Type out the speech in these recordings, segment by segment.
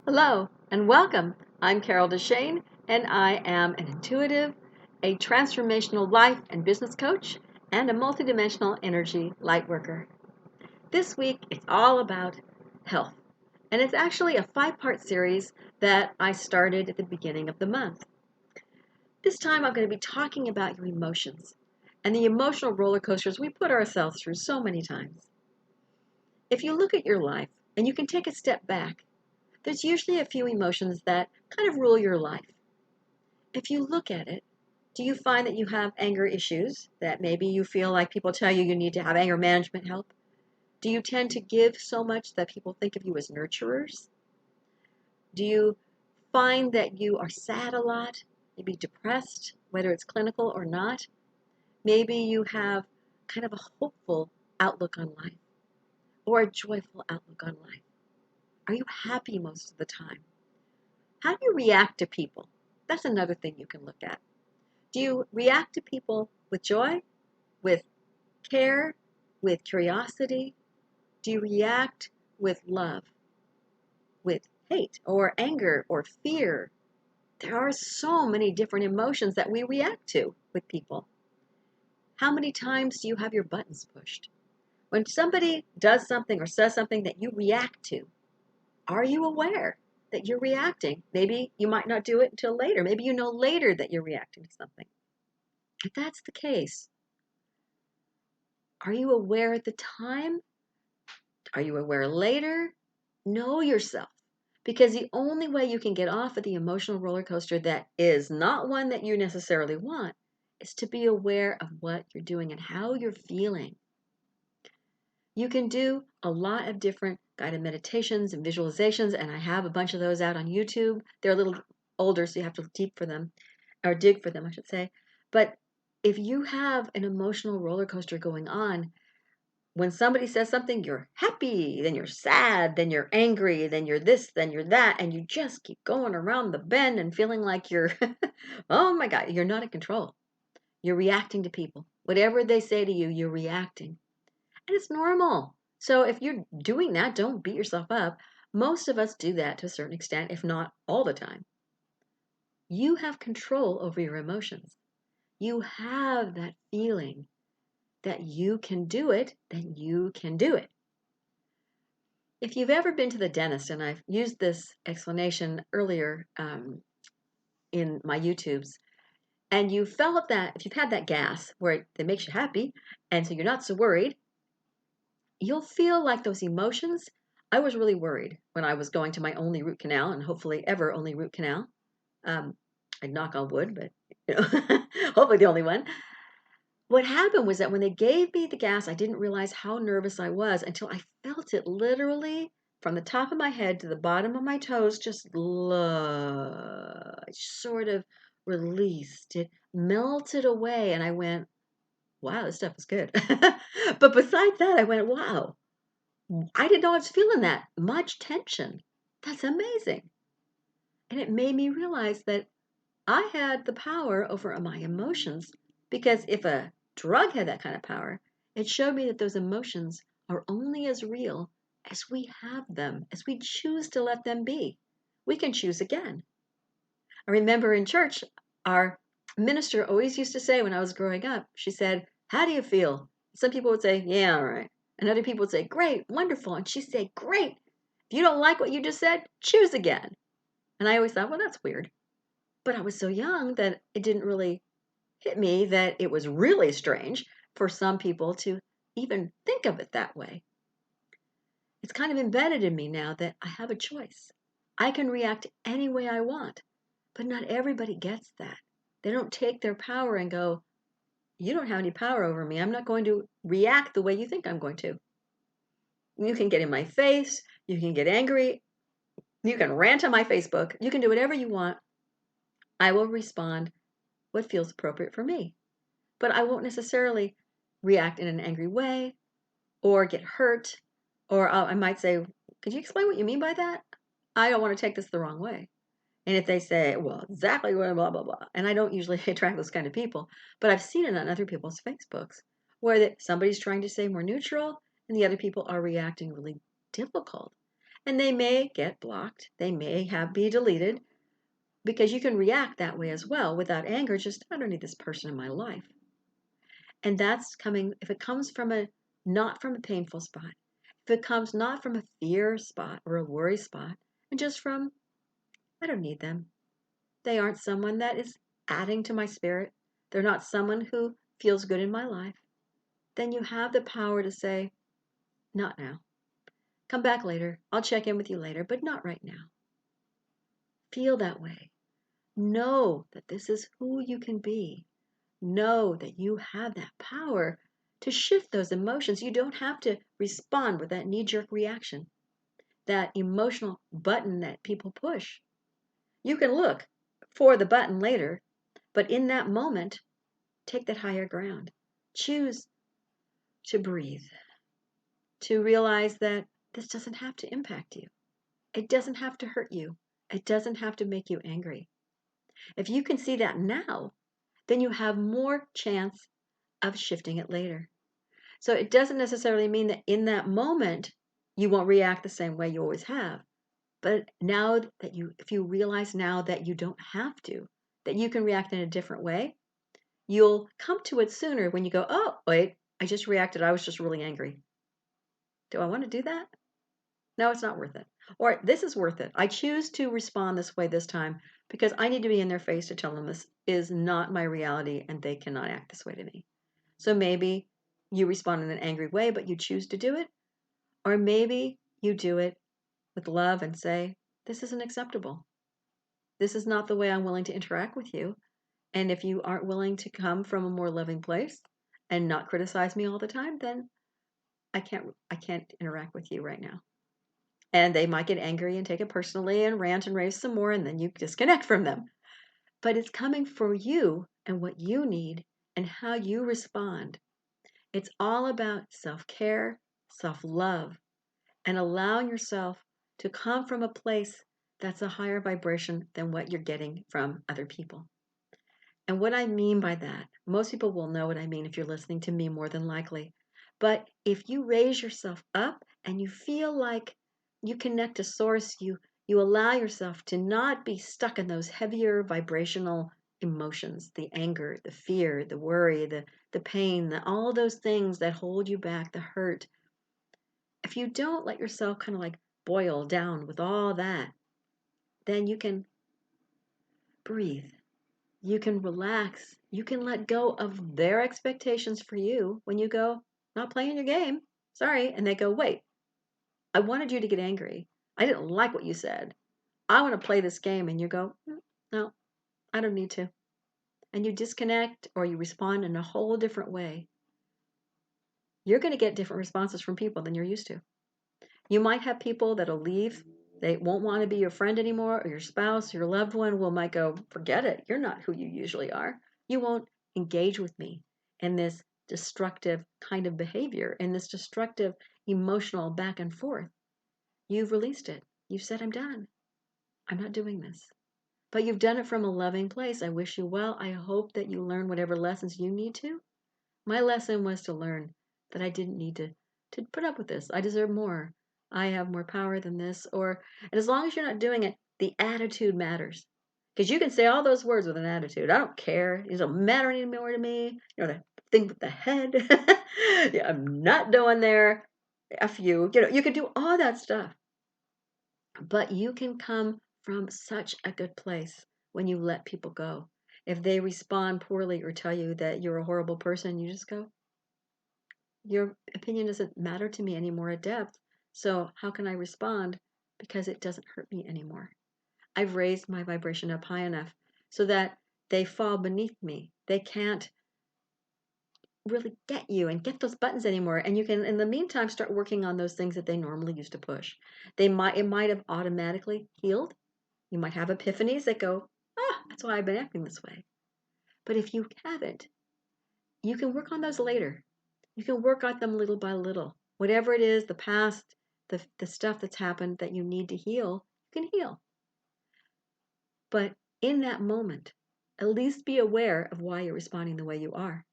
Hello and welcome. I'm Carol DeChaine, and I am an intuitive, a transformational life and business coach, and a multidimensional energy light worker. This week, it's all about health, and it's actually a 5-part series that I started at the beginning of the month. This time, I'm going to be talking about your emotions and the emotional roller coasters we put ourselves through so many times. If you look at your life and you can take a step back, there's usually a few emotions that kind of rule your life. If you look at it, do you find that you have anger issues, that maybe you feel like people tell you need to have anger management help? Do you tend to give so much that people think of you as nurturers? Do you find that you are sad a lot, maybe depressed, whether it's clinical or not? Maybe you have kind of a hopeful outlook on life or a joyful outlook on life. Are you happy most of the time? How do you react to people? That's another thing you can look at. Do you react to people with joy, with care, with curiosity? Do you react with love, with hate or anger or fear? There are so many different emotions that we react to with people. How many times do you have your buttons pushed? When somebody does something or says something that you react to, are you aware that you're reacting? Maybe you might not do it until later. Maybe you know later that you're reacting to something. If that's the case, are you aware at the time? Are you aware later? Know yourself. Because the only way you can get off of the emotional roller coaster that is not one that you necessarily want is to be aware of what you're doing and how you're feeling. You can do a lot of different guided meditations and visualizations, and I have a bunch of those out on YouTube. They're a little older, so you have to dig for them, I should say. But if you have an emotional roller coaster going on, when somebody says something, you're happy, then you're sad, then you're angry, then you're this, then you're that, and you just keep going around the bend and feeling like you're, oh my God, you're not in control. You're reacting to people. Whatever they say to you, you're reacting. And it's normal. So if you're doing that, don't beat yourself up. Most of us do that to a certain extent, if not all the time. You have control over your emotions. You have that feeling that you can do it, then you can do it. If you've ever been to the dentist, and I've used this explanation earlier in my YouTubes, and you felt that, if you've had that gas where it makes you happy, and so you're not so worried, you'll feel like those emotions. I was really worried when I was going to my only root canal, and hopefully ever only root canal. I'd knock on wood, but hopefully the only one. What happened was that when they gave me the gas, I didn't realize how nervous I was until I felt it literally from the top of my head to the bottom of my toes, just sort of released. It melted away, and I went, wow, this stuff is good. But besides that, I went, wow, I didn't know I was feeling that much tension. That's amazing. And it made me realize that I had the power over my emotions, because if a drug had that kind of power, it showed me that those emotions are only as real as we have them, as we choose to let them be. We can choose again. I remember in church, our minister always used to say when I was growing up, she said, how do you feel? Some people would say, yeah, all right. And other people would say, great, wonderful. And she'd say, great. If you don't like what you just said, choose again. And I always thought, well, that's weird. But I was so young that it didn't really hit me that it was really strange for some people to even think of it that way. It's kind of embedded in me now that I have a choice. I can react any way I want, but not everybody gets that. They don't take their power and go, you don't have any power over me. I'm not going to react the way you think I'm going to. You can get in my face. You can get angry. You can rant on my Facebook. You can do whatever you want. I will respond what feels appropriate for me. But I won't necessarily react in an angry way or get hurt. Or I might say, could you explain what you mean by that? I don't want to take this the wrong way. And if they say, well, exactly what, blah, blah, blah. And I don't usually attract those kind of people, but I've seen it on other people's Facebooks where somebody's trying to say more neutral and the other people are reacting really difficult. And they may get blocked. They may be deleted because you can react that way as well without anger. Just, I don't need this person in my life. And that's coming, if it comes from not from a painful spot, if it comes not from a fear spot or a worry spot, and just from, I don't need them. They aren't someone that is adding to my spirit. They're not someone who feels good in my life. Then you have the power to say, not now. Come back later. I'll check in with you later, but not right now. Feel that way. Know that this is who you can be. Know that you have that power to shift those emotions. You don't have to respond with that knee-jerk reaction, that emotional button that people push. You can look for the button later, but in that moment, take that higher ground. Choose to breathe, to realize that this doesn't have to impact you. It doesn't have to hurt you. It doesn't have to make you angry. If you can see that now, then you have more chance of shifting it later. So it doesn't necessarily mean that in that moment you won't react the same way you always have. But now that if you realize now that you don't have to, that you can react in a different way, you'll come to it sooner when you go, oh, wait, I just reacted. I was just really angry. Do I want to do that? No, it's not worth it. Or this is worth it. I choose to respond this way this time because I need to be in their face to tell them this is not my reality and they cannot act this way to me. So maybe you respond in an angry way, but you choose to do it. Or maybe you do it with love and say, this isn't acceptable. This is not the way I'm willing to interact with you. And if you aren't willing to come from a more loving place and not criticize me all the time, then I can't interact with you right now. And they might get angry and take it personally and rant and rave some more, and then you disconnect from them. But it's coming for you and what you need and how you respond. It's all about self-care, self-love, and allowing yourself to come from a place that's a higher vibration than what you're getting from other people. And what I mean by that, most people will know what I mean if you're listening to me more than likely. But if you raise yourself up and you feel like you connect to source, you allow yourself to not be stuck in those heavier vibrational emotions, the anger, the fear, the worry, the pain, all those things that hold you back, the hurt. If you don't let yourself kind of like boil down with all that, then you can breathe. You can relax. You can let go of their expectations for you when you go, not playing your game. Sorry. And they go, wait, I wanted you to get angry. I didn't like what you said. I want to play this game. And you go, no, I don't need to. And you disconnect or you respond in a whole different way. You're going to get different responses from people than you're used to. You might have people that'll leave. They won't want to be your friend anymore, or your spouse, your loved one might go, forget it. You're not who you usually are. You won't engage with me in this destructive kind of behavior, in this destructive emotional back and forth. You've released it. You've said, I'm done. I'm not doing this. But you've done it from a loving place. I wish you well. I hope that you learn whatever lessons you need to. My lesson was to learn that I didn't need to put up with this. I deserve more. I have more power than this. And as long as you're not doing it, the attitude matters. Because you can say all those words with an attitude. I don't care. It doesn't matter anymore to me. You know, the thing with the head. Yeah, I'm not doing there. F you. You know, you can do all that stuff. But you can come from such a good place when you let people go. If they respond poorly or tell you that you're a horrible person, you just go, your opinion doesn't matter to me anymore at depth. So how can I respond? Because it doesn't hurt me anymore. I've raised my vibration up high enough so that they fall beneath me. They can't really get you and get those buttons anymore. And you can, in the meantime, start working on those things that they normally used to push. It might have automatically healed. You might have epiphanies that go, that's why I've been acting this way. But if you haven't, you can work on those later. You can work on them little by little. Whatever it is, the past, the stuff that's happened that you need to heal, you can heal. But in that moment, at least be aware of why you're responding the way you are.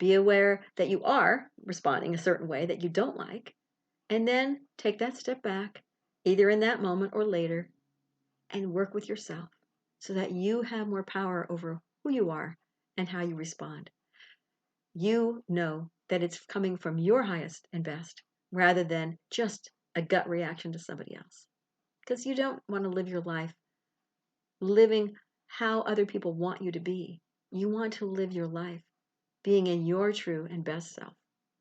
Be aware that you are responding a certain way that you don't like, and then take that step back either in that moment or later, and work with yourself so that you have more power over who you are and how you respond. You know that it's coming from your highest and best rather than just a gut reaction to somebody else. Because you don't want to live your life living how other people want you to be. You want to live your life being in your true and best self.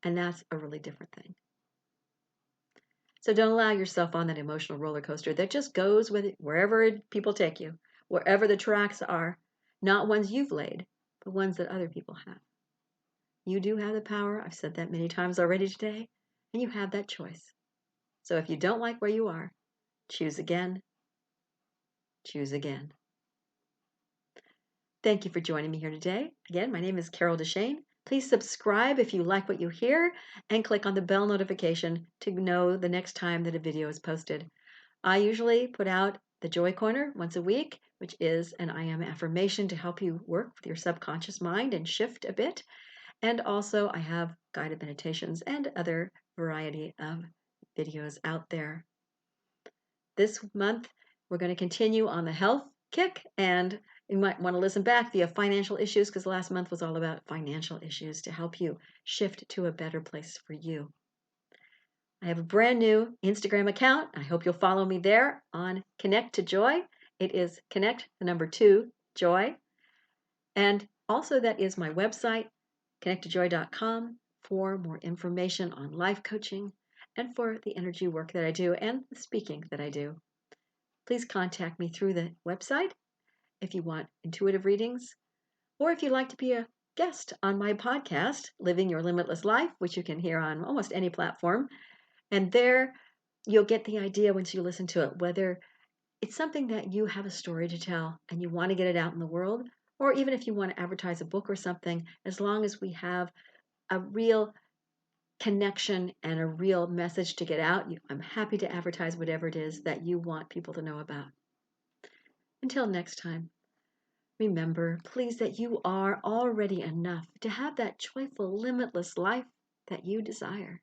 And that's a really different thing. So don't allow yourself on that emotional roller coaster that just goes with it wherever people take you, wherever the tracks are, not ones you've laid, but ones that other people have. You do have the power. I've said that many times already today, and you have that choice. So if you don't like where you are, choose again, choose again. Thank you for joining me here today. Again, my name is Carol DeChaine. Please subscribe if you like what you hear and click on the bell notification to know the next time that a video is posted. I usually put out the Joy Corner once a week, which is an I am affirmation to help you work with your subconscious mind and shift a bit. And also I have guided meditations and other variety of videos out there. This month, we're going to continue on the health kick, and you might want to listen back via financial issues because last month was all about financial issues to help you shift to a better place for you. I have a brand new Instagram account. I hope you'll follow me there on Connect to Joy. It is Connect, the number 2, Joy. And also that is my website, connecttojoy.com, for more information on life coaching and for the energy work that I do and the speaking that I do. Please contact me through the website if you want intuitive readings, or if you'd like to be a guest on my podcast, Living Your Limitless Life, which you can hear on almost any platform. And there you'll get the idea once you listen to it, whether it's something that you have a story to tell and you want to get it out in the world, or even if you want to advertise a book or something, as long as we have a real connection and a real message to get out, I'm happy to advertise whatever it is that you want people to know about. Until next time, remember, please, that you are already enough to have that joyful, limitless life that you desire.